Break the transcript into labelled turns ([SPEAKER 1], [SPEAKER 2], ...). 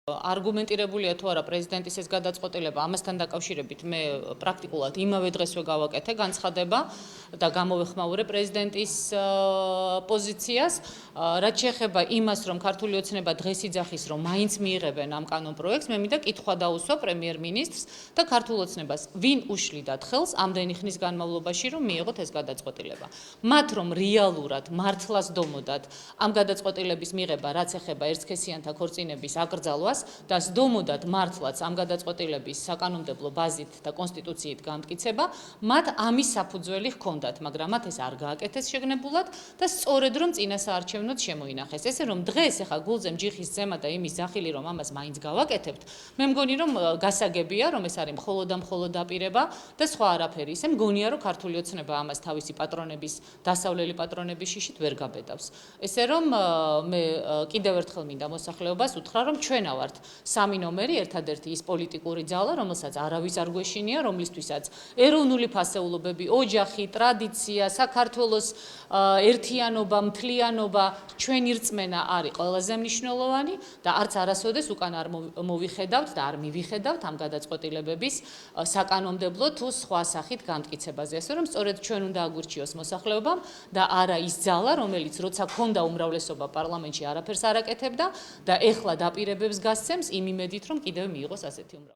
[SPEAKER 1] არგუმენტირებულია თუ არა პრეზიდენტის ეს გადაწყვეტილება, ამასთან დაკავშირებით მე პრაქტიკულად იმავე დღესვე გავაკეთე განცხადება და გამოვეხმაურე პრეზიდენტის პოზიციას, რაც შეეხება იმას, რომ ქართული ოცნება დღეს იძახის, რომ მაინც მიიღებენ ამ კანონპროექტს, მე მინდა კითხვა დაუსვა პრემიერ-მინისტრს და ქართულ ოცნებას, ვინ უშლიდათ ხელს ამდენი ხნის განმავლობაში, რომ მიიღოთ ეს გადაწყვეტილება. მათ რომ რეალურად მართლაც დომოდათ ამ გადაწყვეტილების მიღება, რაც ეხება ერთსქესიანთა ქორწინების აკრძალვას და სდომოდათ მართლაც ამ გადაწყვეტილების საკანონმდებლო ბაზით და კონსტიტუციით გამტკიცება, მათ ამის საფუძველი ჰქონდათ, მაგრამ მათ ეს არ გააკეთეს შეგნებულად და სწორედ რომ წინასაარჩევნოდ შემოინახეს. ესე რომ დღეს ახლა გულზე მჯიხის ძემა და იმის ზახილი რომ ამას მაინც გავაკეთებთ, მე მგონი რომ გასაგებია რომ ეს არის მხოლოდ და მხოლოდ დაპირება და სხვა არაფერი. ისე მგონია რომ ქართული ოცნება ამას თავისი პატრონების, დასავლელი პატრონების შიშით ვერ გაბედავს. ესე რომ მე კიდევ ერთხელ მინდა მოსახლეობას უთხრა რომ ჩვენა ვართ სამი ნომერი, ერთადერთი ის პოლიტიკური ძალა, რომელსაც არავის არ გვეშინია, რომლისთვისაც ეროვნული ფასეულობები, ოჯახი, ტრადიცია, საქართველოს ერთიანობა, მთლიანობა, ჩვენი რწმენა არის ყველაზე მნიშვნელოვანი და არც არასოდეს უკან არ მოვიხედავთ და არ მივიხედავთ ამ გადაწყვეტილებების საკანონმდებლო თუ სხვა სახით გამტკიცებაზე. ასე რომ სწორედ ჩვენ უნდა აგვირჩიოს მოსახლეობამ და არა ის ძალა, რომელიც როცა ქონდა უმრავლესობა პარლამენტში არაფერს არ აკეთებდა და ეხლა დაპირებებს გასცემს იმ იმედით, რომ კიდევ მიიღოს ასეთი უმრავლესობა.